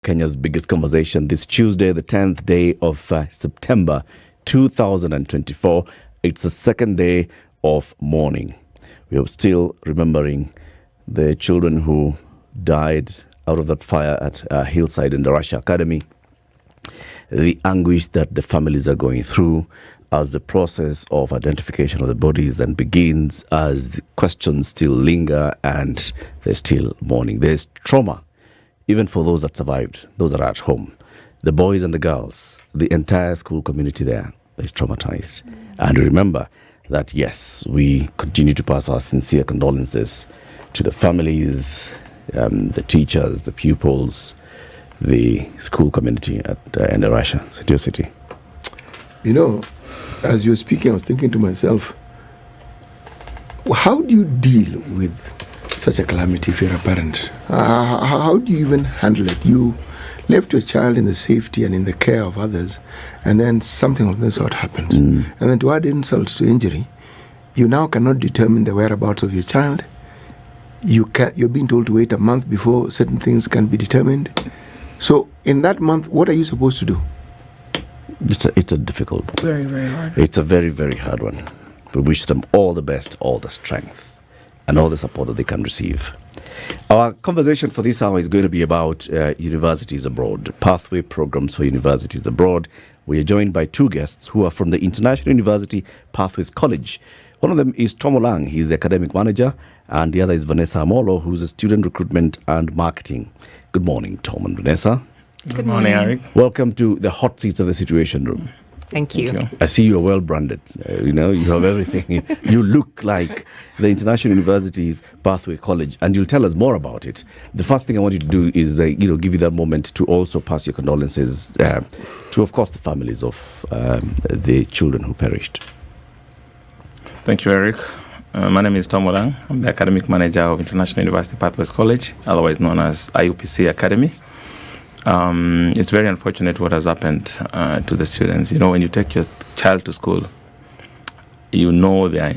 Kenya's biggest conversation this Tuesday, the 10th day of September 2024. It's the second day of mourning. We are still remembering the children who died out of that fire at Hillside in the Russia Academy. The anguish that the families are going through as the process of identification of the bodies then begins, as the questions still linger and there's still mourning. There's trauma, even for those that survived, those that are at home. The boys and the girls, the entire school community there is traumatized. And remember that, yes, we continue to pass our sincere condolences to the families, the teachers, the pupils, the school community in Russia City. You know, as you were speaking, I was thinking to myself, how do you deal with such a calamity if you're a parent? How do you even handle it? You left your child in the safety and in the care of others, and then something of this sort happens. And then to add insults to injury, you now cannot determine the whereabouts of your child. You're being told to wait a month before certain things can be determined. So in that month, what are you supposed to do? It's a difficult one. Very, very hard. It's a very, very hard one. We wish them all the best, all the strength, and all the support that they can receive. Our conversation for this hour is going to be about universities abroad, pathway programs for universities abroad. We are joined by two guests who are from the International University Pathways College. One of them is Olang, he's the academic manager, and the other is Vanessa Amolo, who's a student recruitment and marketing. Good morning, Tom and Vanessa. Good morning, Eric. Welcome to the hot seats of the Situation Room. Thank you. I see you are well branded. You have everything. You look like the International University Pathway College, and you'll tell us more about it. The first thing I want you to do is, give you that moment to also pass your condolences to, of course, the families of the children who perished. Thank you, Eric. My name is Tom Olang. I'm the academic manager of International University Pathways College, otherwise known as IUPC Academy. It's very unfortunate what has happened to the students. When you take your child to school, they are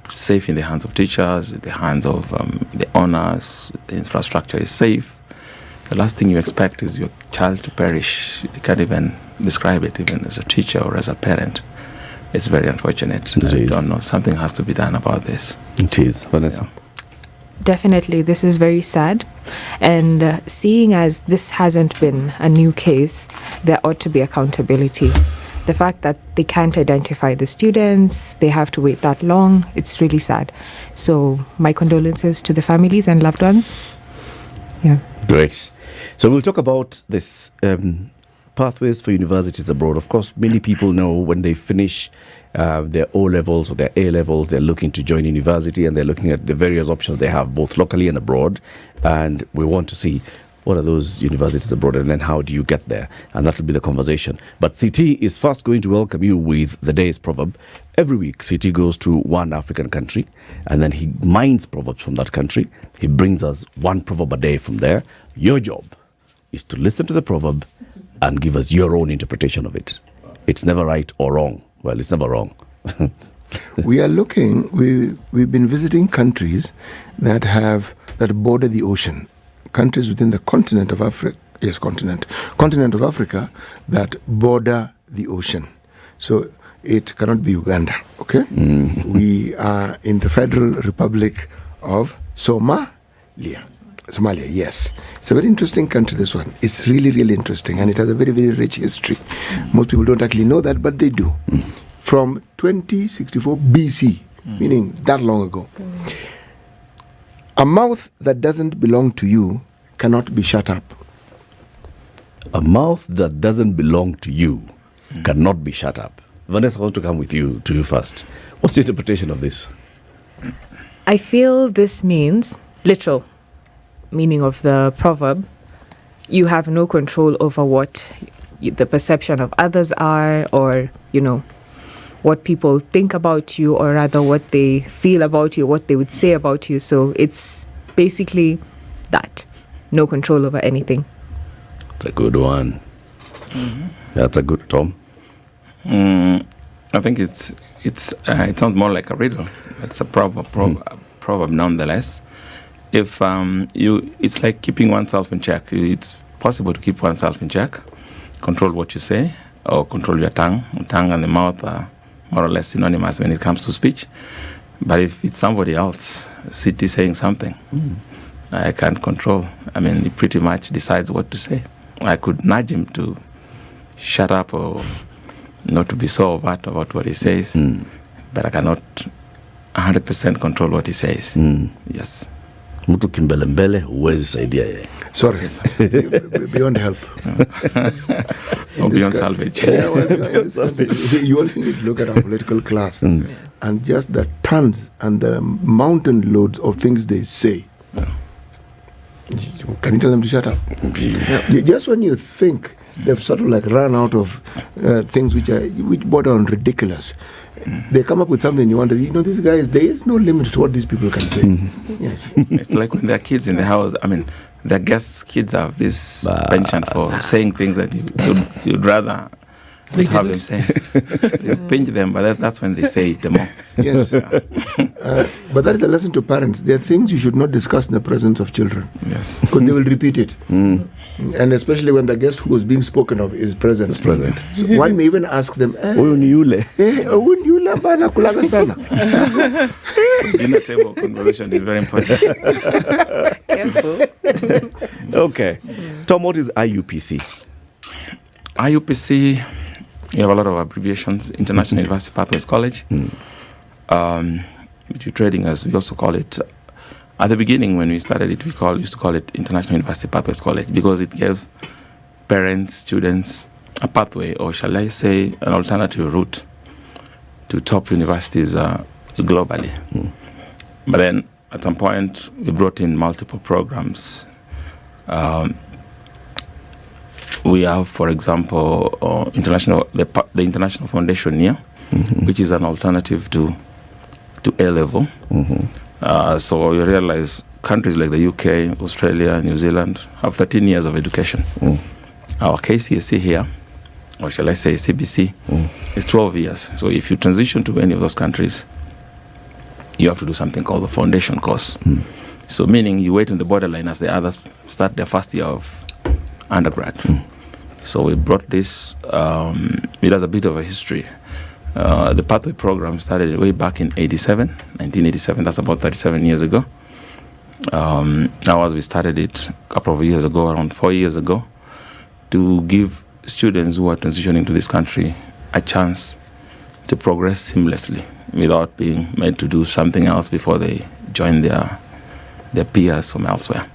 safe in the hands of teachers, the hands of the owners, the infrastructure is safe. The last thing you expect is your child to perish. You can't even describe it, even as a teacher or as a parent. It's very unfortunate. I don't know. Something has to be done about this. It is, Vanessa. Definitely, this is very sad. And seeing as this hasn't been a new case, there ought to be accountability. The fact that they can't identify the students, they have to wait that long, it's really sad. So my condolences to the families and loved ones. Yeah. Great. So we'll talk about this pathways for universities abroad. Of course, many people know when they finish their O-levels or their A-levels, they're looking to join university, and they're looking at the various options they have, both locally and abroad. And we want to see what are those universities abroad, and then how do you get there? And that will be the conversation. But CT is first going to welcome you with the day's proverb. Every week, CT goes to one African country, and then he mines proverbs from that country. He brings us one proverb a day from there. Your job is to listen to the proverb and give us your own interpretation of it. It's never right or wrong. Well, it's never wrong. We are looking, we've been visiting countries that border the ocean. Countries within the continent of Africa, continent of Africa that border the ocean. So it cannot be Uganda, okay? We are in the Federal Republic of Somalia, yes. It's a very interesting country, this one. It's really, really interesting, and it has a very, very rich history. Most people don't actually know that, but they do. From 2064 BC, meaning that long ago. A mouth that doesn't belong to you cannot be shut up. A mouth that doesn't belong to you cannot be shut up. Vanessa, I want to come to you first. What's the interpretation of this? I feel this means literal meaning of the proverb. You have no control over what the perception of others are, or what people think about you, or rather what they feel about you, what they would say about you. So it's basically that. No control over anything. It's a good one. That's a good, Tom. I think it sounds more like a riddle. It's a proverb nonetheless. If it's like keeping oneself in check. It's possible to keep oneself in check, control what you say, or control your tongue. Tongue and the mouth are more or less synonymous when it comes to speech. But if it's somebody else, City saying something, I can't control. I mean, he pretty much decides what to say. I could nudge him to shut up or not to be so overt about what he says, but I cannot 100% control what he says. Yes. Mtu kimbelembele huwezi saidia yeye. Sorry, beyond help. Or beyond salvage. Yeah, well, in this country, you only need to look at our political class and just the tons and the mountain loads of things they say. Can you tell them to shut up? Just when you think they've sort of like run out of things which border on ridiculous, they come up with something you wonder, these guys, there is no limit to what these people can say. Yes. It's like when there are kids in the house, I mean, their guests, kids have this penchant for saying things that you'd rather not have them say. So you pinch them, but that's when they say it the more. Yes. But that is a lesson to parents. There are things you should not discuss in the presence of children. Yes. Because they will repeat it. And especially when the guest who was being spoken of is present. So one may even ask them, Huyu ni yule. yule bana kulaga sana. Dinner table conversation is very important. Careful. Okay. Tom, what is IUPC? IUPC, you have a lot of abbreviations. International University Pathways College. Which we're trading as, we also call it, at the beginning when we started it, used to call it International University Pathways College because it gave parents, students a pathway, or shall I say, an alternative route to top universities globally. But then at some point, we brought in multiple programs. We have, for example, the International Foundation here, which is an alternative to A-level. So we realize countries like the UK, Australia, New Zealand have 13 years of education. Our KCSE here, or shall I say CBC, is 12 years. So if you transition to any of those countries, you have to do something called the foundation course. So meaning you wait on the borderline as the others start their first year of undergrad. So we brought this, it has a bit of a history. The pathway program started way back in 1987, that's about 37 years ago. Now as we started it a couple of years ago, around 4 years ago, to give students who are transitioning to this country a chance to progress seamlessly without being made to do something else before they join their peers from elsewhere.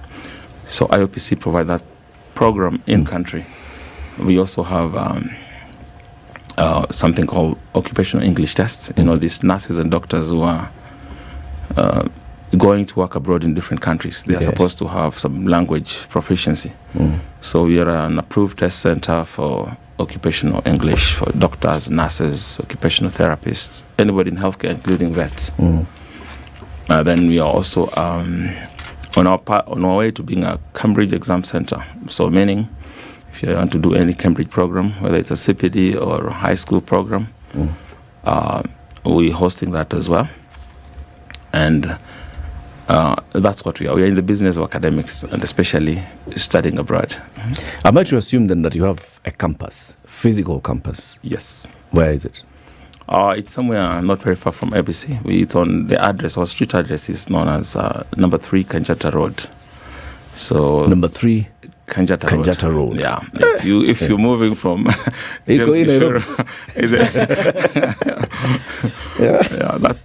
So IUPC provide that program in country. We also have something called occupational English tests. These nurses and doctors who are going to work abroad in different countries, they are supposed to have some language proficiency. So we are an approved test center for occupational English for doctors, nurses, occupational therapists, anybody in healthcare, including vets. Then we are also on our way to being a Cambridge exam center. So meaning, if you want to do any Cambridge program, whether it's a CPD or a high school program, we're hosting that as well. And that's what we are. We are in the business of academics, and especially studying abroad. I'm going to assume then that you have a campus, physical campus. Yes. Where is it? It's somewhere not very far from ABC. It's on the address, our street address is known as number 3 Kanjata Road. So number 3 Kanjata Road. Yeah. If you're moving from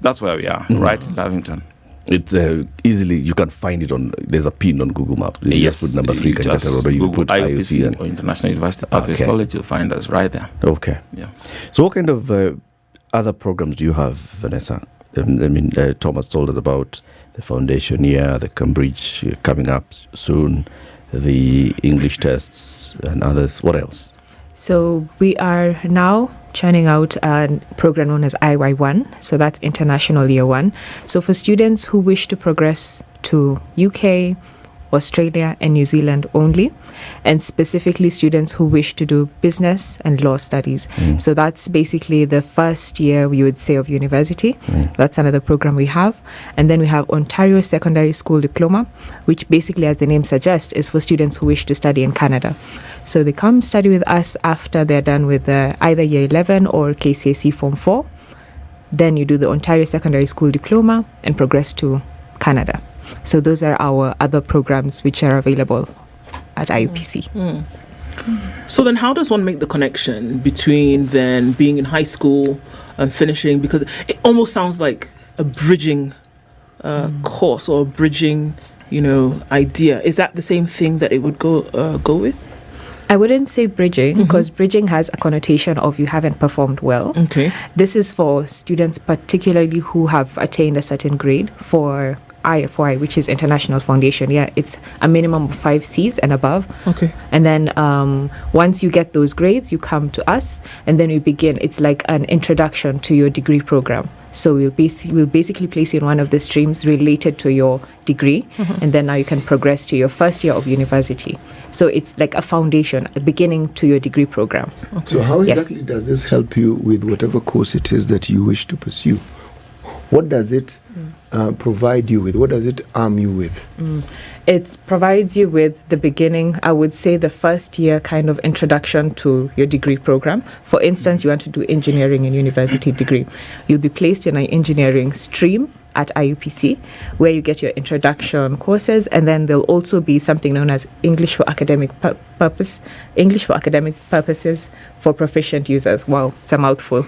that's where we are, right in Lavington. It's easily, you can find it there's a pin on Google Maps. You just put number 3 Kanjata Road, or you put IUPC or International University Pathways College, you'll find us right there. Okay. Yeah. So what kind of other programs do you have, Vanessa? Thomas told us about the foundation here, the Cambridge coming up soon, the English tests and others. What else? So we are now churning out a program known as IY1. So that's International Year 1. So for students who wish to progress to UK Australia, and New Zealand only, and specifically students who wish to do business and law studies. So that's basically the first year, we would say, of university. That's another program we have. And then we have Ontario Secondary School Diploma, which basically, as the name suggests, is for students who wish to study in Canada. So they come study with us after they're done with either Year 11 or KCSE Form 4. Then you do the Ontario Secondary School Diploma and progress to Canada. So those are our other programs which are available at IUPC. So then how does one make the connection between then being in high school and finishing? Because it almost sounds like a bridging course or a bridging, idea. Is that the same thing that it would go with? I wouldn't say bridging, because bridging has a connotation of you haven't performed well. Okay. This is for students particularly who have attained a certain grade for IFY, which is International Foundation. Yeah, it's a minimum of 5 Cs and above. Okay. And then once you get those grades, you come to us, and then we begin. It's like an introduction to your degree program. So we'll basically place you in one of the streams related to your degree, and then now you can progress to your first year of university. So it's like a foundation, a beginning to your degree program. Okay. So how exactly does this help you with whatever course it is that you wish to pursue? What does it provide you with? What does it arm you with? It provides you with the beginning, I would say the first year kind of introduction to your degree program. For instance, you want to do engineering in university degree. You'll be placed in an engineering stream at IUPC, where you get your introduction courses, and then there'll also be something known as English for academic English for academic purposes for proficient users. Wow, it's a mouthful.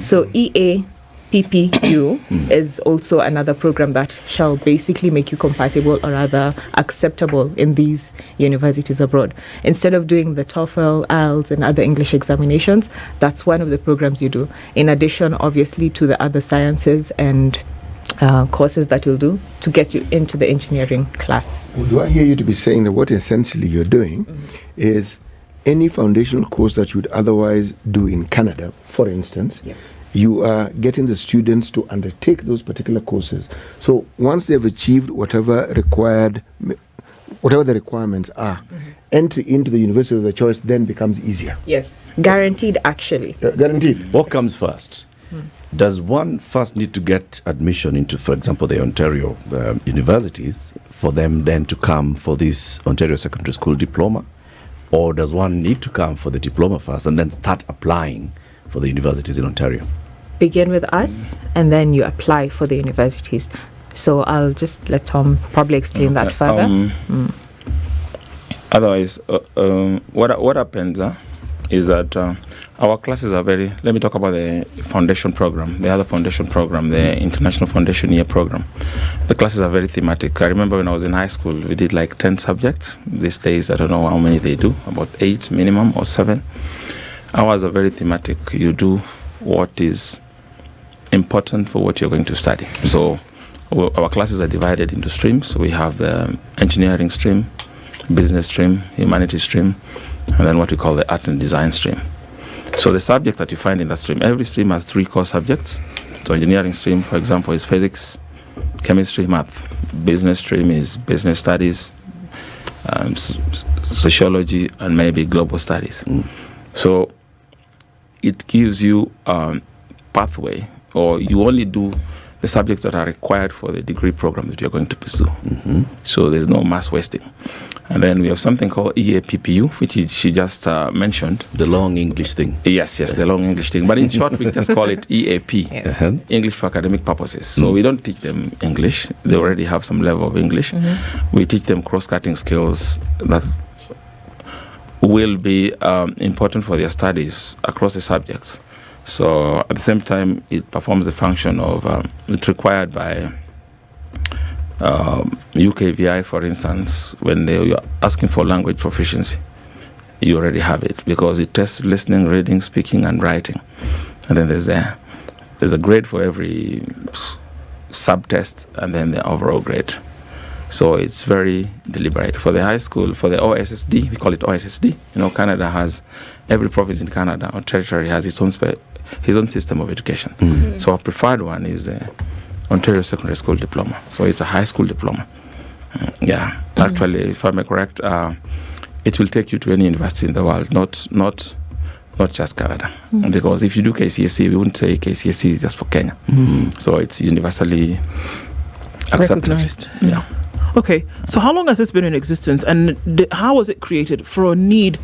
So EAPPU is also another program that shall basically make you compatible or rather acceptable in these universities abroad. Instead of doing the TOEFL, IELTS, and other English examinations, that's one of the programs you do. In addition, obviously, to the other sciences and courses that you'll do to get you into the engineering class. Do I hear you to be saying that what essentially you're doing is any foundational course that you would otherwise do in Canada, for instance, you are getting the students to undertake those particular courses. So once they've achieved whatever the requirements are, entry into the university of their choice then becomes easier. Yes, guaranteed actually. Guaranteed. What comes first? Does one first need to get admission into, for example, the Ontario universities for them then to come for this Ontario Secondary School Diploma? Or does one need to come for the diploma first and then start applying for the universities in Ontario? Begin with us and then you apply for the universities. So I'll just let Tom probably explain that further. Otherwise, what happens is that our classes are very, let me talk about the foundation program, the other foundation program, the International Foundation Year program. The classes are very thematic. I remember when I was in high school, we did like 10 subjects. These days, I don't know how many they do, about 8 minimum or 7. Ours are very thematic. You do what is important for what you're going to study. So our classes are divided into streams. We have the engineering stream, business stream, humanities stream, and then what we call the art and design stream. So the subject that you find in that stream, every stream has 3 core subjects. So engineering stream, for example, is physics, chemistry, math. Business stream is business studies, sociology, and maybe global studies. So it gives you a pathway, or you only do the subjects that are required for the degree program that you're going to pursue. So there's no mass wasting. And then we have something called EAPPU, which she just mentioned. The long English thing. Yes, the long English thing. But in short, we just call it EAP, English for academic purposes. So we don't teach them English. They already have some level of English. We teach them cross-cutting skills that will be important for their studies across the subjects. So at the same time, it performs the function of, it's required by UKVI, for instance, when you're asking for language proficiency, you already have it because it tests listening, reading, speaking, and writing. And then there's a grade for every sub-test, and then the overall grade. So it's very deliberate. For the high school, for the OSSD, we call it OSSD. Canada has, every province in Canada or territory has its own system of education. So our preferred one is the Ontario Secondary School Diploma. So it's a high school diploma. Yeah, actually, if I'm correct, it will take you to any university in the world, not just Canada. Because if you do KCSE, we wouldn't say KCSE is just for Kenya. So it's universally accepted. Recognized. Yeah. Okay, so how long has this been in existence, and how was it created for a need?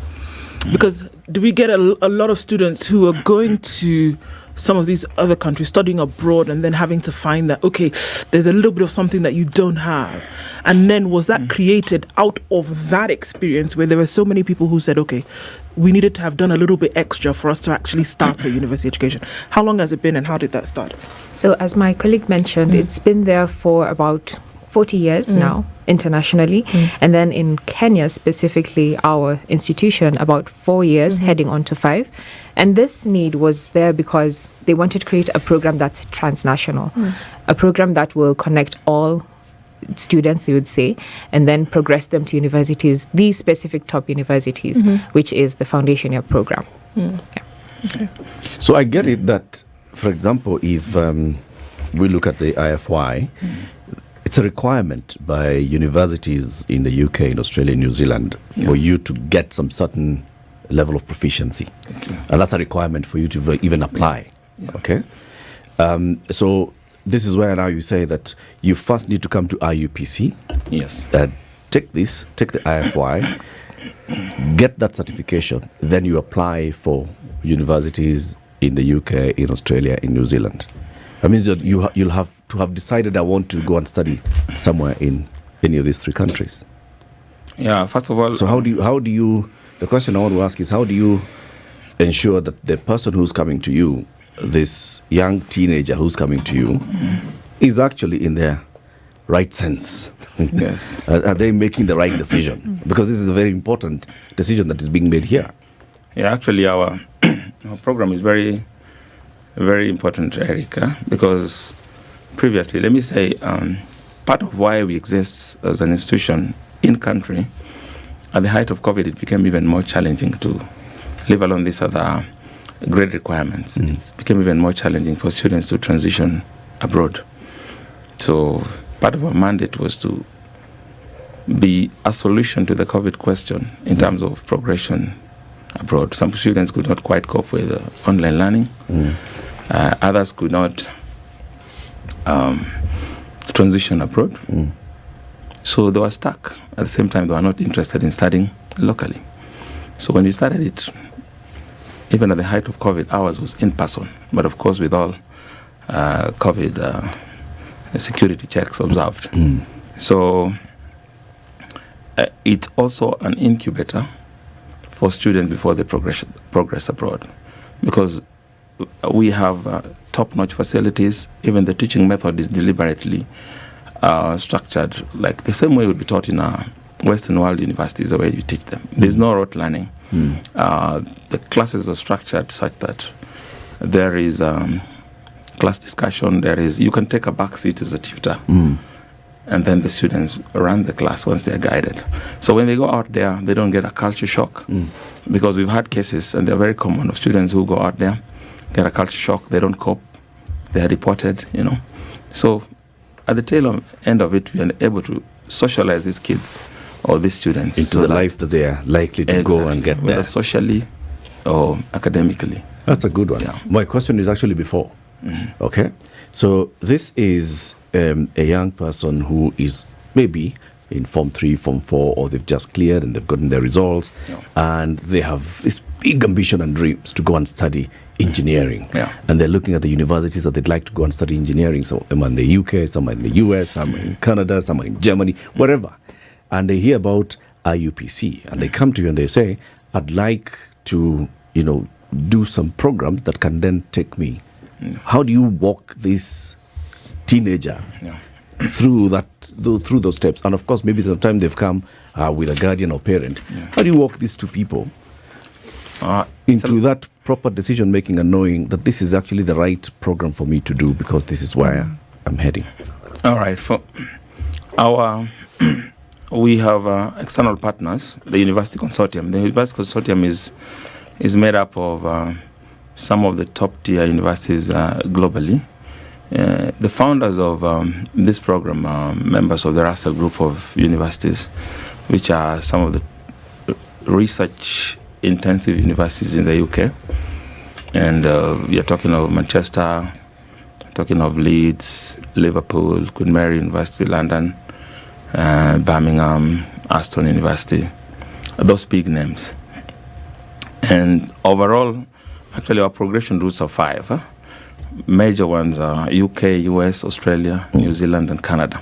Because do we get a lot of students who are going to some of these other countries, studying abroad, and then having to find that, okay, there's a little bit of something that you don't have? And then was that created out of that experience where there were so many people who said, okay, we needed to have done a little bit extra for us to actually start a university education? How long has it been, and how did that start? So as my colleague mentioned, it's been there for about 40 years now internationally, and then in Kenya specifically, our institution, about 4 years, heading on to 5. And this need was there because they wanted to create a program that's transnational, a program that will connect all students, they would say, and then progress them to universities, these specific top universities, which is the foundation year program. Okay. So I get it that, for example, if we look at the IFY, it's a requirement by universities in the UK, in Australia, New Zealand, for you to get some certain level of proficiency. And that's a requirement for you to even apply. Okay? So this is where now you say that you first need to come to IUPC. Yes. Take the IFY, get that certification, then you apply for universities in the UK, in Australia, in New Zealand. That means that you'll have to have decided I want to go and study somewhere in any of these 3 countries. Yeah, first of all... So how do you, the question I want to ask is, how do you ensure that the person who's coming to you, this young teenager who's coming to you, is actually in their right sense? Yes. Are they making the right decision? Because this is a very important decision that is being made here. Yeah, actually our program is very, very important, Erica, because previously, let me say, part of why we exist as an institution in country, at the height of COVID, it became even more challenging to live along these other grade requirements. It became even more challenging for students to transition abroad. So part of our mandate was to be a solution to the COVID question in terms of progression abroad. Some students could not quite cope with online learning. Others could not transition abroad. So they were stuck. At the same time, they were not interested in studying locally. So when we started it, even at the height of COVID, ours was in person. But of course, with all COVID security checks observed. So it's also an incubator for students before they progress abroad. Because we have top-notch facilities. Even the teaching method is deliberately structured like the same way it would be taught in Western world universities, the way you teach them. There's no rote learning. The classes are structured such that there is class discussion. You can take a back seat as a tutor, and then the students run the class once they're guided. So when they go out there, they don't get a culture shock, because we've had cases, and they're very common, of students who go out there, get a culture shock, they don't cope, they're deported, So at the tail end of it, we are able to socialize these kids or these students into the life that they are likely to go and get whether there, socially or academically. That's a good one. Yeah. My question is actually before. Okay, so this is a young person who is maybe in Form 3, Form 4, or they've just cleared and they've gotten their results, and they have this big ambition and dreams to go and study engineering. And they're looking at the universities that they'd like to go and study engineering. Some of them are in the UK, some are in the US, some are in Canada, some are in Germany, wherever. And they hear about IUPC, and they come to you and they say, I'd like to, do some programs that can then take me. How do you walk this teenager through those steps? And of course, maybe the time they've come with a guardian or parent. How do you walk these two people into that proper decision making and knowing that this is actually the right program for me to do because this is where I'm heading? All right. For we have external partners, the University Consortium. The University Consortium is made up of some of the top tier universities globally, The founders of this program are members of the Russell Group of universities, which are some of the research-intensive universities in the UK. And we are talking of Manchester, talking of Leeds, Liverpool, Queen Mary University, London, Birmingham, Aston University, those big names. And overall, actually our progression routes are 5. Major ones are UK, US, Australia, New Zealand, and Canada.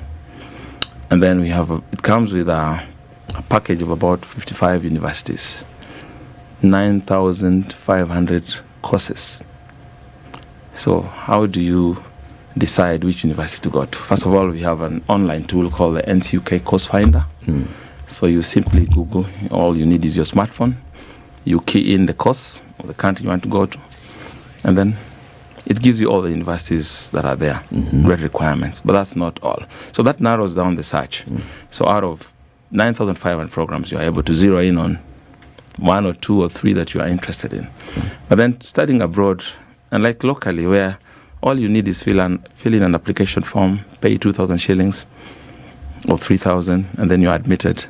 And then we have, it comes with a package of about 55 universities, 9,500 courses. So how do you decide which university to go to? First of all, we have an online tool called the NCUK Course Finder. So you simply Google, all you need is your smartphone. You key in the course or the country you want to go to, and then it gives you all the universities that are there, grade requirements. But that's not all. So that narrows down the search. So out of 9,500 programs, you are able to zero in on 1 or 2 or 3 that you are interested in. But then studying abroad, and like locally, where all you need is fill in an application form, pay 2,000 shillings or 3,000, and then you're admitted.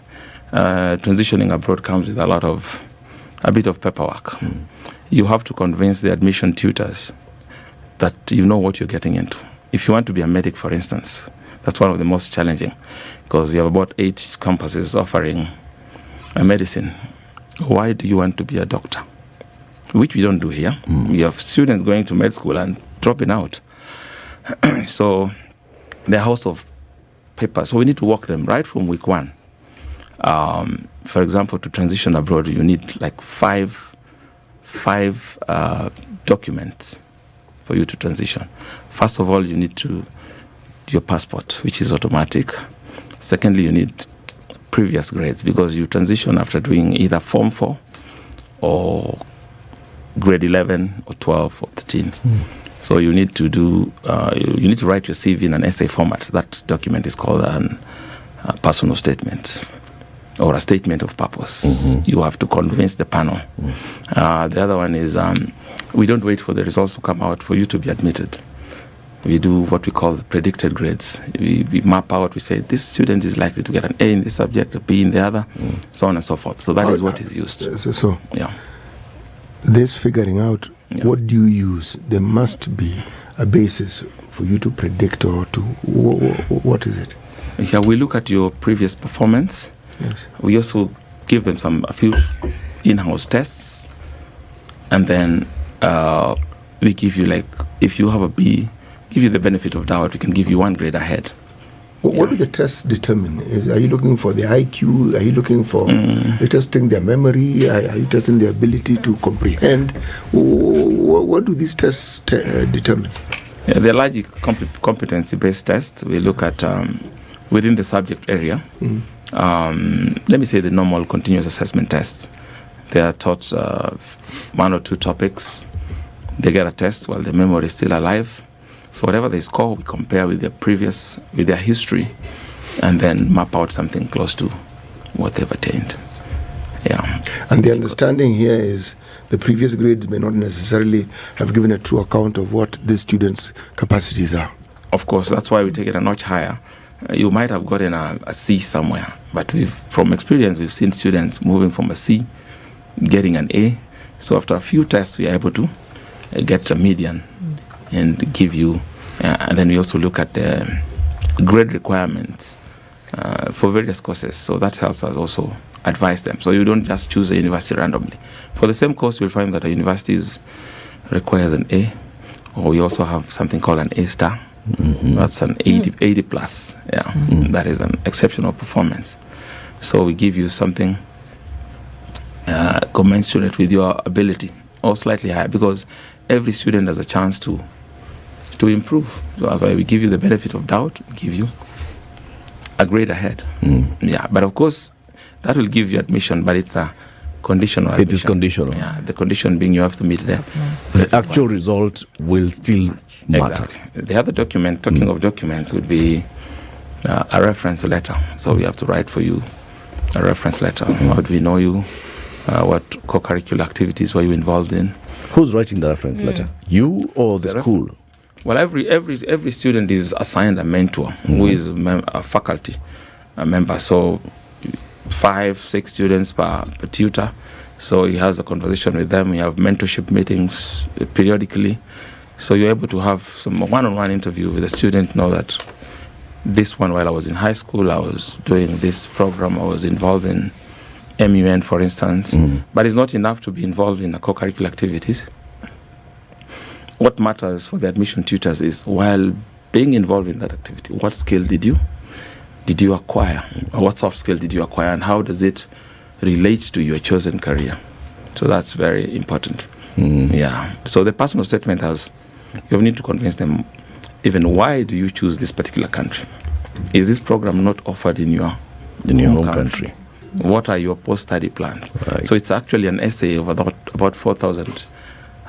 Transitioning abroad comes with a bit of paperwork. You have to convince the admission tutors that you know what you're getting into. If you want to be a medic, for instance, that's one of the most challenging, because we have about 8 campuses offering a medicine. Why do you want to be a doctor? Which we don't do here. We have students going to med school and dropping out. So they're a host of papers. So we need to work them right from week 1. For example, to transition abroad, you need like five documents for you to transition. First of all, you need to do your passport, which is automatic. Secondly, you need previous grades, because you transition after doing either Form 4 or grade 11 or 12 or 13. So you need to do, you need to write your CV in an essay format. That document is called a personal statement, or a statement of purpose. You have to convince the panel. The other one is, we don't wait for the results to come out for you to be admitted. We do what we call the predicted grades. We map out, we say, this student is likely to get an A in this subject, a B in the other, so on and so forth. So that is what is used. So yeah. This figuring out, what do you use? There must be a basis for you to predict, or to, what is it? Yeah, we look at your previous performance. Yes. We also give them a few in-house tests, and then we give you, like, if you have a B, give you the benefit of doubt. We can give you 1 grade ahead. What do the tests determine? Are you looking for the IQ? Are you looking for testing their memory? Are you testing their ability to comprehend? What do these tests determine? Yeah, they're largely competency-based tests. We look at within the subject area. Let me say the normal continuous assessment tests. They are taught 1 or 2 topics. They get a test while the memory is still alive. So whatever they score, we compare with their history, and then map out something close to what they've attained. Yeah. And the understanding here is the previous grades may not necessarily have given a true account of what the students' capacities are. Of course, that's why we take it a notch higher. You might have gotten a C somewhere, but from experience, we've seen students moving from a C, getting an A. So after a few tests, we are able to get a median and give you, and then we also look at the grade requirements for various courses. So that helps us also advise them. So you don't just choose a university randomly. For the same course, you'll find that a university requires an A, or we also have something called an A star. That's an 80 plus. Yeah, that is an exceptional performance. So we give you something commensurate with your ability, or slightly higher, because every student has a chance to improve. So that's why we give you the benefit of doubt, give you a grade ahead. Yeah, but of course, that will give you admission, but it's a conditional admission. It is conditional. Yeah, the condition being you have to meet the actual result will still matter. Exactly. The other document, talking of documents, would be a reference letter. So we have to write for you a reference letter. How do we know you? What co-curricular activities were you involved in? Who's writing the reference letter? You or the school? Well, every student is assigned a mentor who is a faculty member. So 5-6 students per tutor. So he has a conversation with them. We have mentorship meetings periodically. So you're able to have some one-on-one interview with a student, know that this one, while I was in high school, I was doing this program, I was involved in MUN, for instance. But it's not enough to be involved in the co-curricular activities. What matters for the admission tutors is, while being involved in that activity, what skill did you acquire? Or what soft skill did you acquire, and how does it relate to your chosen career? So that's very important. Yeah. So the personal statement you need to convince them, even why do you choose this particular country? Is this program not offered in your home country? What are your post-study plans? Right. So it's actually an essay of about 4,000,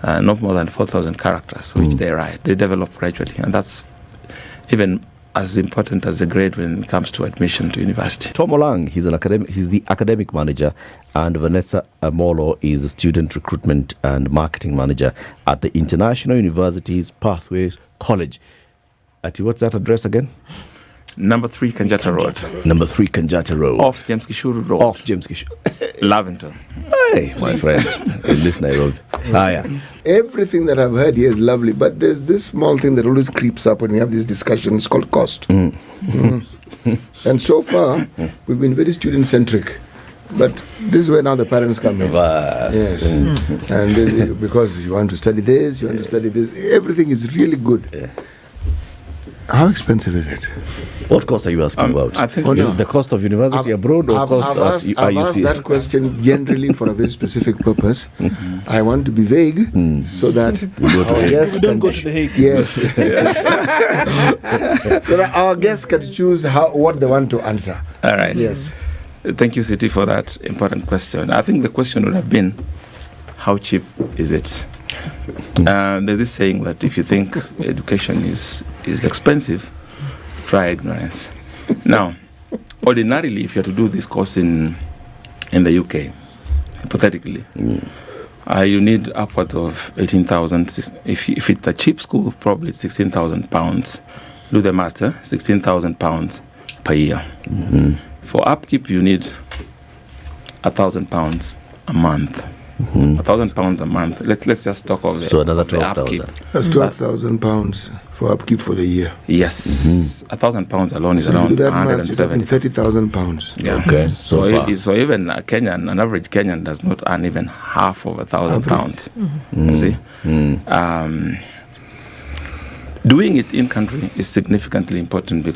not more than 4,000 characters, which they write. They develop gradually, and that's even as important as the grade when it comes to admission to university. Tom Olang, he's the academic manager, and Vanessa Amolo is the student recruitment and marketing manager at the International University's Pathways College. What's that address again? Number 3 Kanjata Road. Number 3 Kanjata Road. Off James Kishuru Road. Off James Kishuru. Lavington. Hey, my friend, in this Nairobi. Yeah. Everything that I've heard here is lovely, but there's this small thing that always creeps up when we have these discussions called cost. And so far, we've been very student-centric. But this is where now the parents come in. Yes. And because you want to study this, you want to study this, everything is really good. Yeah. How expensive is it? What cost are you asking about? I think is it the cost of university abroad or cost at IUPC? I've asked that question generally for a very specific purpose. I want to be vague so that our guests don't go to the Hague. Yes. So that our guests can choose what they want to answer. All right. Yes. Thank you, Siti, for that important question. I think the question would have been, how cheap is it? There's this saying that if you think education is expensive, try ignorance. Now, ordinarily, if you have to do this course in the UK, hypothetically, you need upwards of 18,000. If it's a cheap school, probably it's £16,000. Do the math, 16,000 pounds per year. For upkeep, you need £1,000 a month. £1,000 a month. Let's just talk of so another 12,000. That's £12,000 for upkeep for the year. Yes, £1,000 alone is So around if you do that math, you're talking 170. £30,000. Yeah. Okay. So even a Kenyan, an average Kenyan, does not earn even half of £1,000. You see, doing it in country is significantly important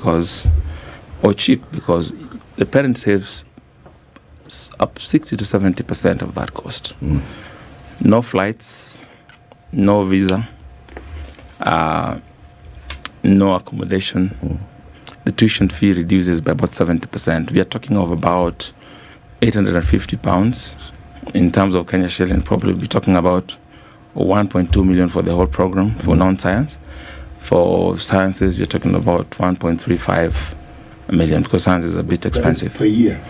or cheap because the parent saves up 60 to 70% of that cost. No flights, no visa, no accommodation. The tuition fee reduces by about 70%. We are talking of about £850. In terms of Kenya shilling, probably be talking about 1.2 million for the whole program for non-science. For sciences, we're talking about 1.35 million because science is a bit expensive. Per year.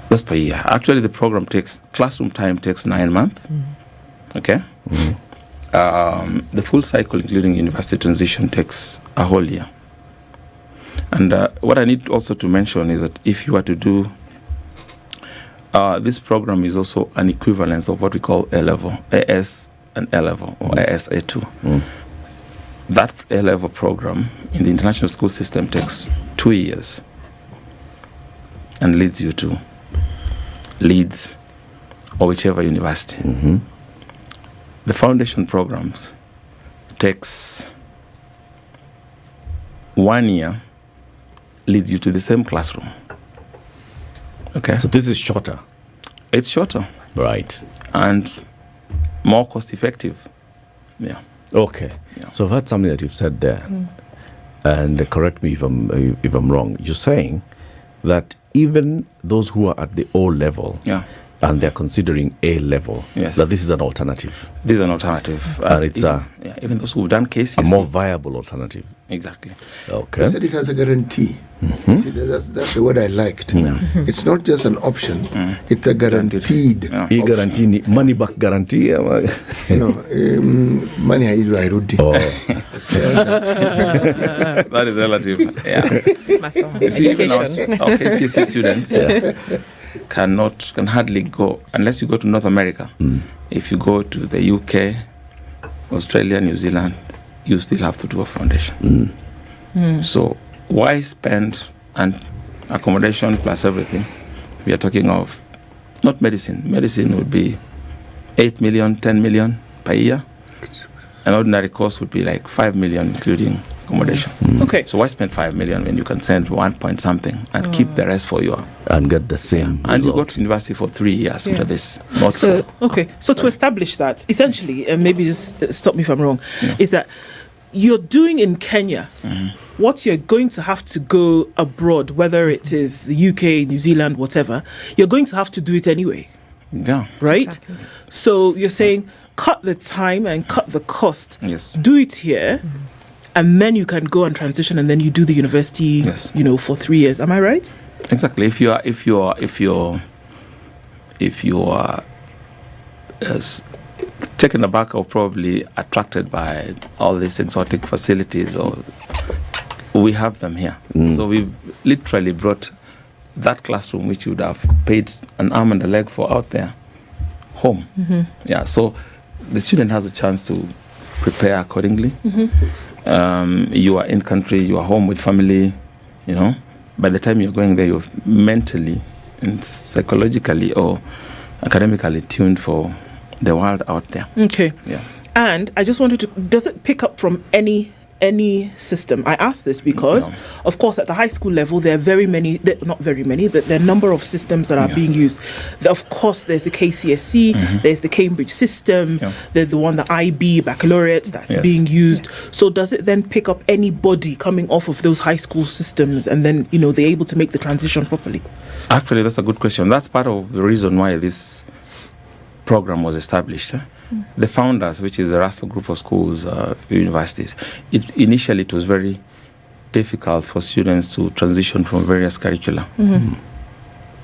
That's per year. Actually, the program classroom time takes 9 months. Okay. The full cycle, including university transition, takes a whole year. And what I need also to mention is that if you are to do this program is also an equivalence of what we call A-level, AS and A-level, or ASA2. That A-level program in the international school system takes 2 years and leads you to Leeds or whichever university. The foundation programs takes 1 year, leads you to the same classroom. Okay. So this is shorter. It's shorter. Right. And more cost effective. Yeah. Okay. Yeah. So I've heard something that you've said there, and correct me if I'm wrong. You're saying that even those who are at the O level, and they're considering A level, that this is an alternative. This is an alternative. And it's even those who've done cases, a more viable alternative. Exactly. Okay. They said it has a guarantee. See, that's the word I liked. It's not just an option; it's a guaranteed. Guarantee, money back guarantee. Money hairudi. That is relative. Yeah. You see, even our KCSE students can hardly go unless you go to North America. If you go to the UK, Australia, New Zealand, you still have to do a foundation. So why spend and accommodation plus everything? We are talking of not medicine. Medicine would be 8 million, 10 million per year. An ordinary cost would be like 5 million, including accommodation. Okay. So why spend 5 million when you can send 1 point something and keep the rest for you? And get the same And you go result. to university for 3 years after this. Not So- 4. Okay, so to establish that, essentially, and maybe just stop me if I'm wrong, is that you're doing in Kenya what you're going to have to go abroad, whether it is the UK, New Zealand, whatever, you're going to have to do it anyway, Yeah. right? Exactly. So you're saying cut the time and cut the cost, Yes. do it here, and then you can go and transition, and then you do the university, Yes. for 3 years. Am I right? Exactly. If you are as taken aback or probably attracted by all these exotic facilities, or we have them here. So we've literally brought that classroom which you would have paid an arm and a leg for out there home. Yeah. So the student has a chance to prepare accordingly. You are in country, you are home with family, By the time you're going there, you're mentally and psychologically or academically tuned for the world out there. Okay. Yeah. And I just wanted to, does it pick up from any system? I ask this because, of course, at the high school level, there are not very many, but there are a number of systems that are being used. Of course, there's the KCSE, there's the Cambridge system, there's the one, the IB baccalaureate that's being used. So does it then pick up anybody coming off of those high school systems and then, they're able to make the transition properly? Actually, that's a good question. That's part of the reason why this program was established. The founders, which is a Russell group of schools, universities, initially it was very difficult for students to transition from various curricula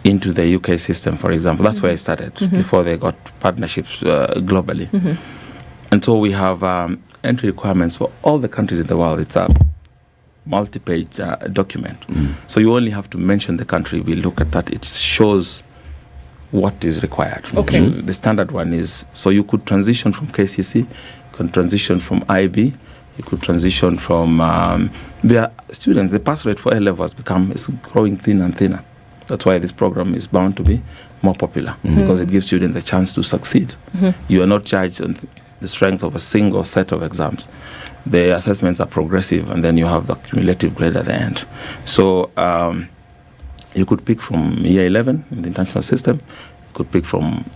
into the UK system, for example. That's where I started, before they got partnerships globally. And so we have entry requirements for all the countries in the world. It's a multi-page document. So you only have to mention the country. We look at that. It shows what is required. Okay. So the standard one is, so you could transition from KCSE, you can transition from IB, you could transition from, their students, the pass rate for A-level is growing thinner and thinner. That's why this program is bound to be more popular, because it gives students a chance to succeed. You are not judged on the strength of a single set of exams. The assessments are progressive, and then you have the cumulative grade at the end. So, you could pick from year 11 in the international system. You could pick from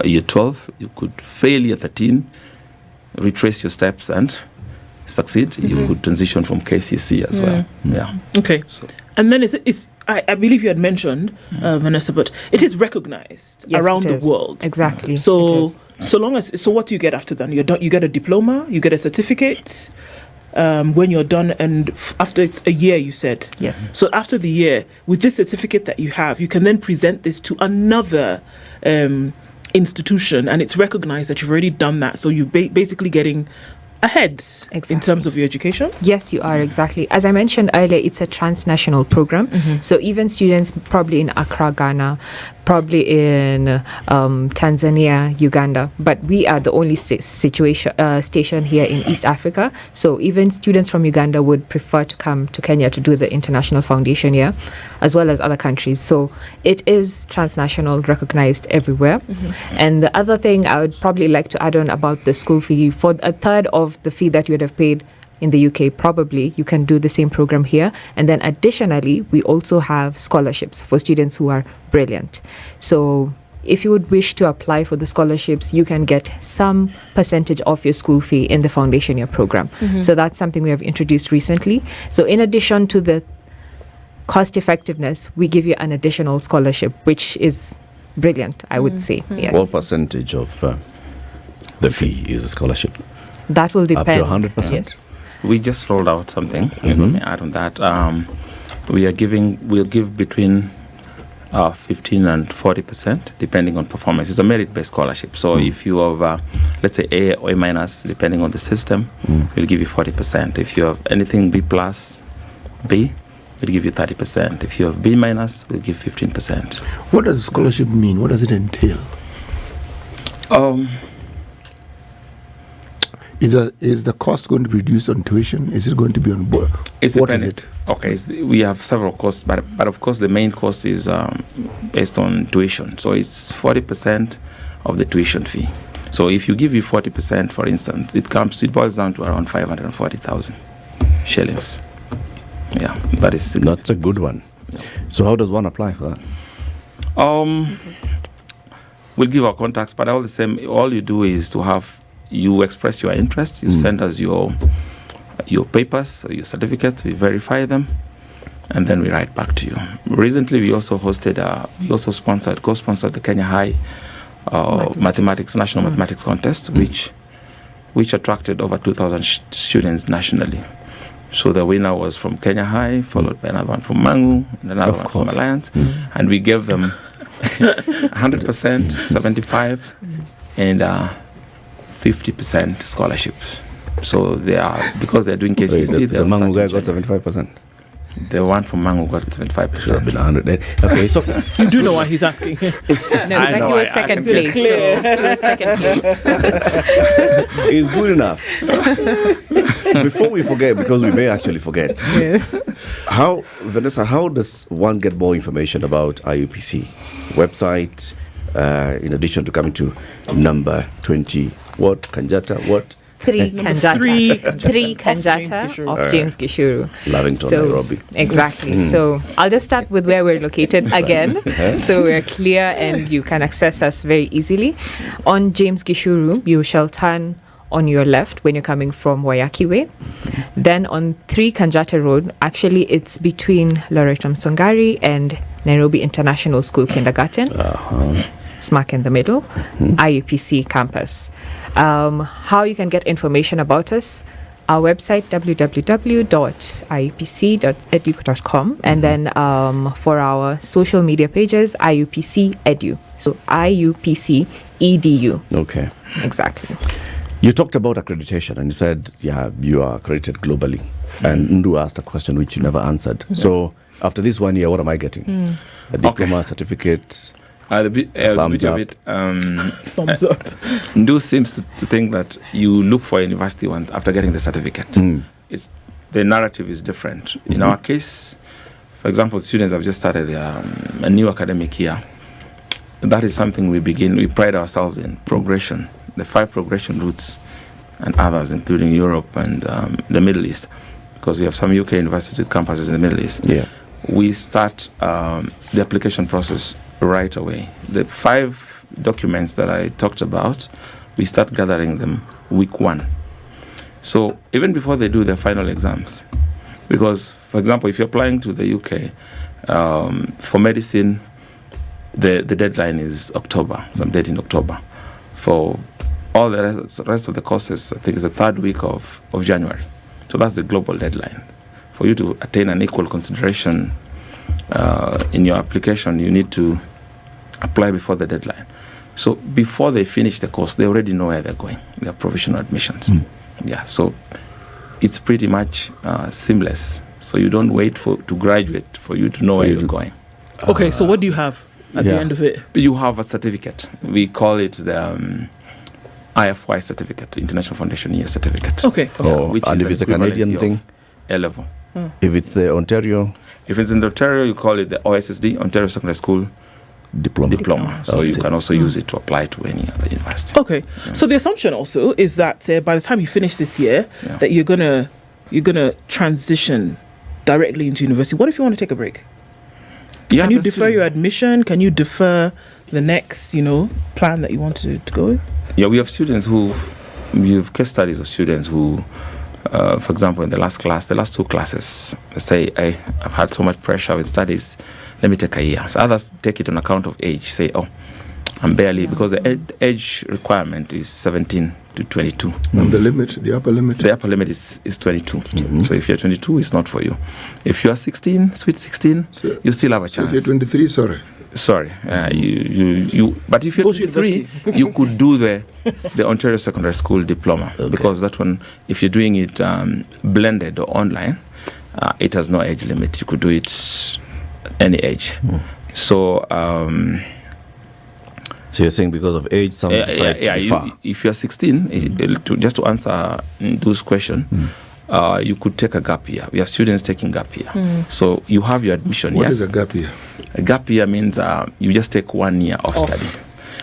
year 12. You could fail year 13, retrace your steps and succeed. You could transition from KCSE as well. Yeah. Okay. So, And then I believe you had mentioned, Vanessa, but it is recognized Yes, around it the is. world. Exactly. So it is. so what do you get after that? You get a diploma, you get a certificate when you're done, and after it's a year, you said. Yes. So after the year, with this certificate that you have, you can then present this to another institution, and it's recognized that you've already done that. So you're basically getting ahead in terms of your education. Yes, you are, exactly. As I mentioned earlier, it's a transnational program. So even students probably in Accra, Ghana, probably in Tanzania, Uganda, but we are the only station here in East Africa. So even students from Uganda would prefer to come to Kenya to do the international foundation year, as well as other countries. So it is transnational, recognized everywhere. And the other thing I would probably like to add on about the school fee, for a third of the fee that you would have paid in the UK, probably you can do the same program here. And then additionally, we also have scholarships for students who are brilliant. So if you would wish to apply for the scholarships, you can get some percentage of your school fee in the foundation year program. So that's something we have introduced recently. So in addition to the cost effectiveness, we give you an additional scholarship, which is brilliant, I would say. Yes. What percentage of the fee is a scholarship? That will depend. Up to 100%? Yes. we just rolled out something. If I may add on that, we'll give between 15 and 40%, depending on performance. It's a merit-based scholarship. So if you have, let's say, A or A minus, depending on the system, we'll give you 40%. If you have anything B plus, B, we'll give you 30%. If you have B minus, we'll give 15%. What does scholarship mean? What does it entail? Is the cost going to be reduced on tuition? Is it going to be on board? What is it? Okay, we have several costs, but of course the main cost is based on tuition. So it's 40% of the tuition fee. So if you give you 40%, for instance, it boils down to around 540,000 shillings. Yeah, that is significant. That's a good one. So how does one apply for that? We'll give our contacts, but all the same, all you do is you express your interest, you send us your papers or your certificates, we verify them, and then we write back to you. Recently, we also co-sponsored the Kenya High National Mathematics Contest, which attracted over 2,000 students nationally. So the winner was from Kenya High, followed by another one from Mangu, and another one from Alliance, and we gave them 100%, 75%, and 50% scholarships. So because they're doing KCC. The Mangu guy got 75%. The one from Mangu got 75%. Should have been 100. Okay, so You do know what he's asking. No, but he was second place. Clear. So he was second place. it's good enough. Before we forget, because we may actually forget, Yes. Vanessa, how does one get more information about IUPC website, in addition to coming to number 20, Kanjata, 3 Kanjata. Three Kanjata Gishuru. of James Gishuru. Lavington, Nairobi. Exactly. So I'll just start with where we're located again. So we're clear and you can access us very easily. On James Gishuru, you shall turn on your left when you're coming from Wayaki Way. Then on 3 Kanjata Road, actually it's between Loreto Msongari and Nairobi International School Kindergarten. Smack in the middle, IUPC campus. How you can get information about us, our website www.iupc.edu.com, and then for our social media pages, IUPC Edu. So IUPC EDU. Okay. Exactly. You talked about accreditation and you said, you are accredited globally. And Ndu asked a question which you never answered. So after this 1 year, what am I getting? A diploma, certificate? Thumbs up. Thumbs up. Ndu seems to think that you look for a university once after getting the certificate. The narrative is different. In our case, for example, students have just started a new academic year. That is something we pride ourselves in, progression, the 5 progression routes and others, including Europe and the Middle East, because we have some UK universities with campuses in the Middle East. Yeah. We start the application process right away. The 5 documents that I talked about, we start gathering them week 1. So even before they do their final exams, because, for example, if you're applying to the UK for medicine, the deadline is October, some date in October. For all the rest of the courses, I think it's the 3rd week of January. So that's the global deadline. For you to attain an equal consideration in your application, you need to apply before the deadline. So before they finish the course, they already know where they're going. They have provisional admissions. Yeah, so it's pretty much seamless. So you don't wait to graduate for you to know where you're going. Okay, so what do you have at the end of it? You have a certificate. We call it the IFY certificate, International Foundation Year certificate. Okay. Which and is if it's a Canadian thing? A-level. If it's the Ontario? If it's in Ontario, you call it the OSSD, Ontario Secondary School Diploma. So you can also use it to apply to any other university. Okay. So the assumption also is that by the time you finish this year, that you're gonna transition directly into university. What if you want to take a break? Yeah, Can you defer your admission? Can you defer the next, plan that you want to go with? Yeah, we have case studies of students who, for example, in the last 2 classes, say, I've had so much pressure with studies, let me take a year. So others take it on account of age, say, I'm barely, because the age requirement is 17 to 22. And the upper limit? The upper limit is 22. So if you're 22, it's not for you. If you are 16, sweet 16, you still have a chance. So if you're 23, sorry. Sorry, but if Go you're to 23, you could do the Ontario Secondary School Diploma, because that one, if you're doing it blended or online, it has no age limit. You could do it any age. So So you're saying because of age, some decide to be far. If you're 16, just to answer those questions, you could take a gap year. We have students taking gap year. So you have your admission. What is a gap year? A gap year means you just take 1 year off study.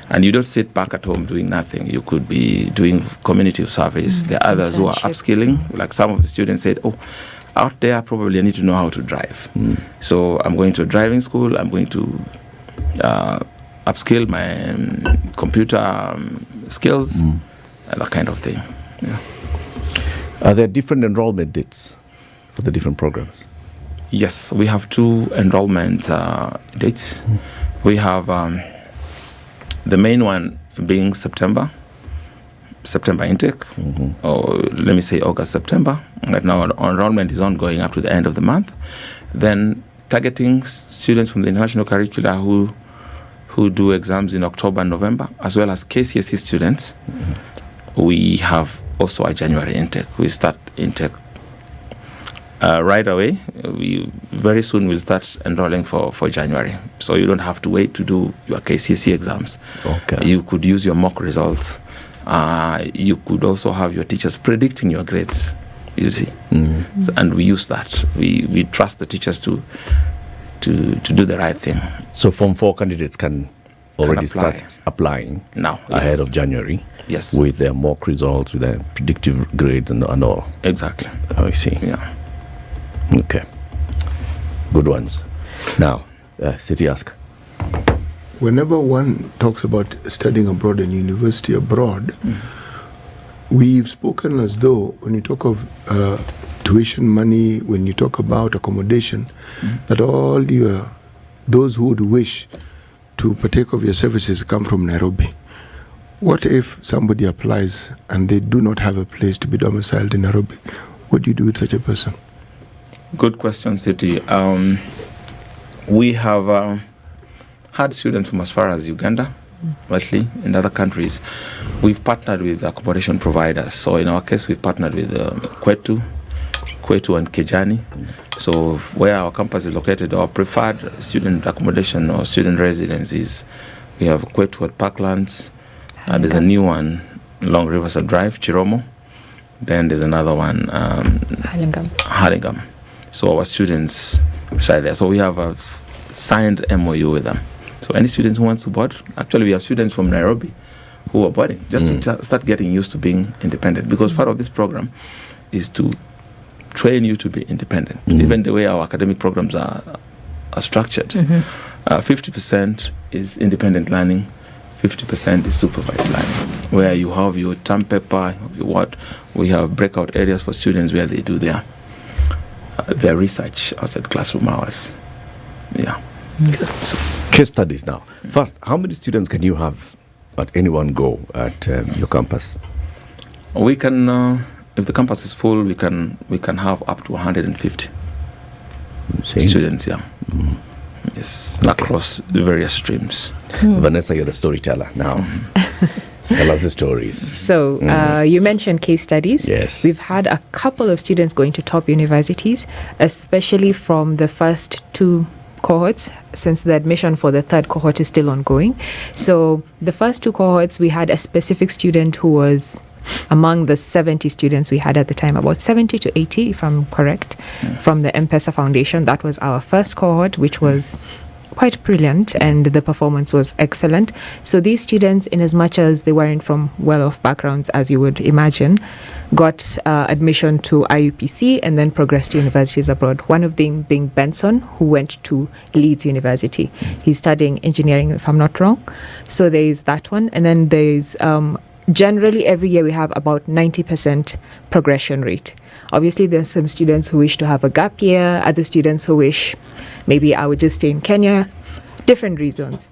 And you don't sit back at home doing nothing. You could be doing community service. There are others who are upskilling. Like some of the students said, out there, probably I need to know how to drive. So I'm going to a driving school. I'm going to upskill my computer skills, and that kind of thing. Yeah. Are there different enrollment dates for the different programs? Yes, we have 2 enrollment dates. We have the main one being September intake, or let me say August, September. Right now, enrollment is ongoing up to the end of the month. Then targeting students from the international curricula who do exams in October and November, as well as KCSE students. We have also a January intake. We start intake right away. We very soon will start enrolling for January. So you don't have to wait to do your KCSE exams. Okay. You could use your mock results. You could also have your teachers predicting your grades. You see, so, and we use that. We trust the teachers to do the right thing. So Form 4 candidates can already apply. start applying Now, ahead of January. Yes. With their mock results, with their predictive grades and all. Exactly. Oh, I see. Yeah. Okay. Good ones. Now, City Ask. Whenever one talks about studying abroad and university abroad, we've spoken as though when you talk of tuition money, when you talk about accommodation, that all those who would wish to partake of your services come from Nairobi. What if somebody applies and they do not have a place to be domiciled in Nairobi? What do you do with such a person? Good question, City. We have had students from as far as Uganda, Italy, and other countries. We've partnered with accommodation providers. So in our case, we've partnered with Kwetu and Kejani. So where our campus is located, our preferred student accommodation or student residences, we have Kwetu at Parklands. There's a new one, Long Riverside Drive, Chiromo. Then there's another one, Hurlingham. So our students reside there. So we have a signed MOU with them. So any students who wants to board, actually we have students from Nairobi who are boarding, just to start getting used to being independent. Because part of this program is to train you to be independent. Even the way our academic programs are structured. 50% is independent learning, 50% is supervised learning, where you have your term paper, we have breakout areas for students where they do their research outside classroom hours. Yeah. So, case studies now. First, how many students can you have at any one go at your campus? We can, if the campus is full, we can have up to 150 students. Yeah. Yes, across the various streams. Vanessa, you're the storyteller now. Tell us the stories. So you mentioned case studies. Yes. We've had a couple of students going to top universities, especially from the first 2 cohorts, since the admission for the 3rd cohort is still ongoing. So the first 2 cohorts, we had a specific student who was among the 70 students we had at the time, about 70 to 80, if I'm correct, from the M-Pesa Foundation. That was our first cohort, which was quite brilliant, and the performance was excellent. So these students, in as much as they weren't from well-off backgrounds, as you would imagine, got admission to IUPC and then progressed to universities abroad. One of them being Benson, who went to Leeds University. He's studying engineering, if I'm not wrong. So there is that one. And then there's generally every year we have about 90% progression rate. Obviously, there's some students who wish to have a gap year, other students who wish maybe I would just stay in Kenya, different reasons.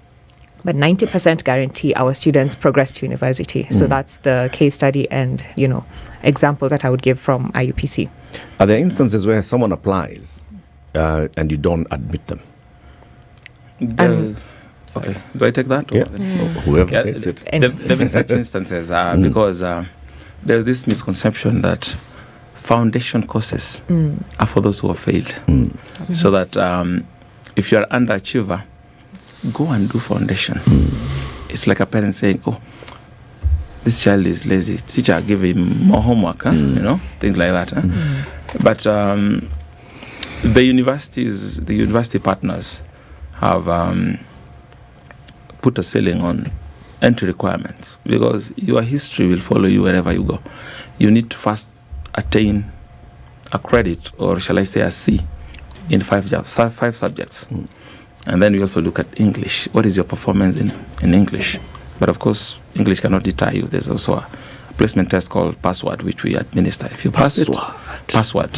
But 90% guarantee our students progress to university. So that's the case study and, examples that I would give from IUPC. Are there instances where someone applies and you don't admit them? Okay. Do I take that? Yeah. Whoever Yeah, takes it. And- There have been such instances because there's this misconception that foundation courses are for those who have failed. So that if you're an underachiever, go and do foundation. It's like a parent saying, oh, this child is lazy. Teacher, give him more homework, things like that. But the university partners have put a ceiling on entry requirements because your history will follow you wherever you go. You need to first attain a credit, or shall I say a C, in 5 subjects. And then we also look at English. What is your performance in English? But of course, English cannot deter you. There's also a placement test called Password, which we administer. If you pass it, Password.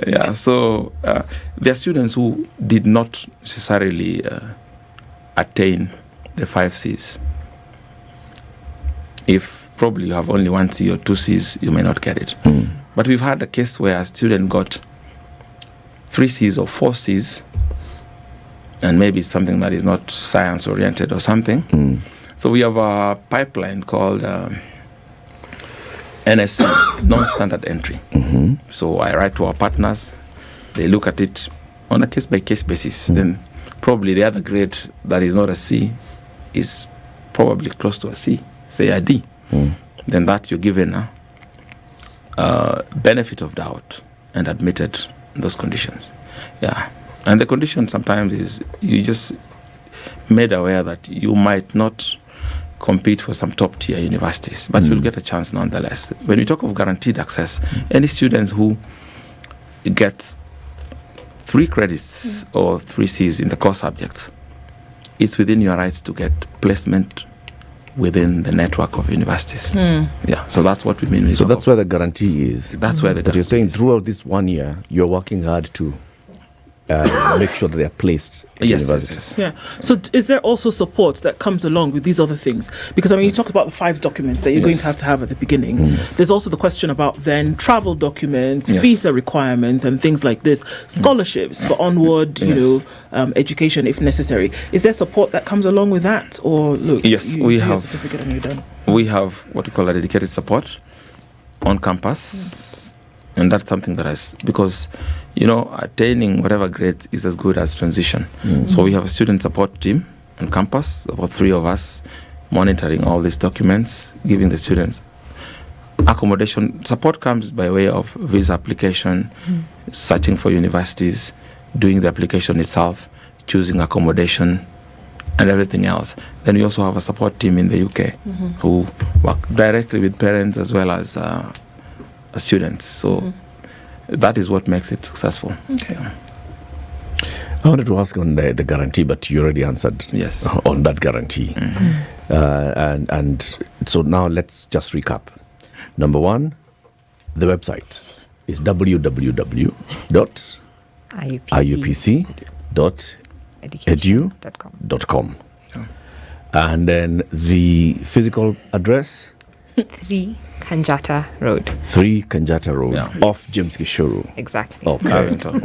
Yeah. So there are students who did not necessarily attain the 5 C's. If probably you have only 1 C or 2 C's, you may not get it. But we've had a case where a student got 3 C's or 4 C's, and maybe something that is not science oriented or something. So we have a pipeline called NSC, non-standard entry. So I write to our partners, they look at it on a case-by-case basis. Then probably the other grade that is not a C is probably close to a C, say a D. Then that you're given a benefit of doubt and admitted those conditions. Yeah. And the condition sometimes is you just made aware that you might not compete for some top tier universities, but you'll get a chance nonetheless. When we talk of guaranteed access, any students who get 3 credits or 3 C's in the core subjects, it's within your rights to get placement within the network of universities. Yeah, so that's what we mean. So that's where the guarantee is. That's where the But you're guarantee saying is. throughout this 1 year, you're working hard to make sure that they're placed at Yes, university. yes. Yeah. So is there also support that comes along with these other things? Because I mean, you talk about the 5 documents that you're going to have at the beginning. There's also the question about then travel documents, visa requirements, and things like this. Scholarships for onward, education if necessary. Is there support that comes along with that, or look? Yes, you we do your have. certificate and you're done. We have what we call a dedicated support on campus, and that's something that has, because attaining whatever grade is as good as transition. So we have a student support team on campus, about 3 of us, monitoring all these documents, giving the students accommodation. Support comes by way of visa application, searching for universities, doing the application itself, choosing accommodation, and everything else. Then we also have a support team in the UK who work directly with parents as well as students. So that is what makes it successful. Okay. I wanted to ask on the guarantee, but you already answered Yes. on that guarantee. And so now let's just recap. Number 1, the website is www.iupc.edu.com. And then the physical address, 3 Kanjata Road. 3 Kanjata Road, off James Gishuru. Exactly. Okay. Carrington.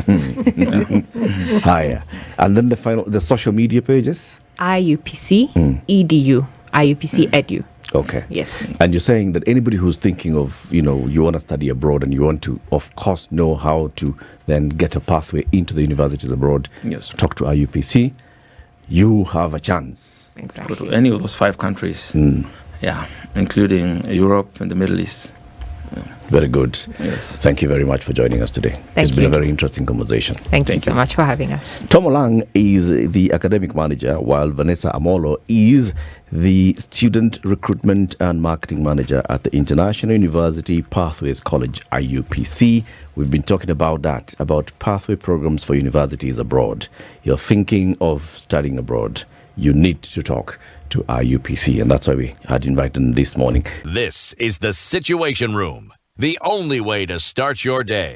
Higher. And then the social media pages? IUPC EDU. IUPC Edu. Okay. Yes. And you're saying that anybody who's thinking of, you want to study abroad and you want to, of course, know how to then get a pathway into the universities abroad, Yes. talk to IUPC, you have a chance. Go Exactly. to any of those 5 countries. Yeah, including Europe and the Middle East. Very good. Yes. Thank you very much for joining us today. It's been you. a very interesting conversation. Thank you so much for having us. Tom Olang is the academic manager, while Vanessa Amolo is the student recruitment and marketing manager at the International University Pathways College, IUPC. We've been talking about that, about pathway programs for universities abroad. You're thinking of studying abroad, you need to talk to IUPC, and that's why we had invited them this morning. This is the Situation Room, the only way to start your day.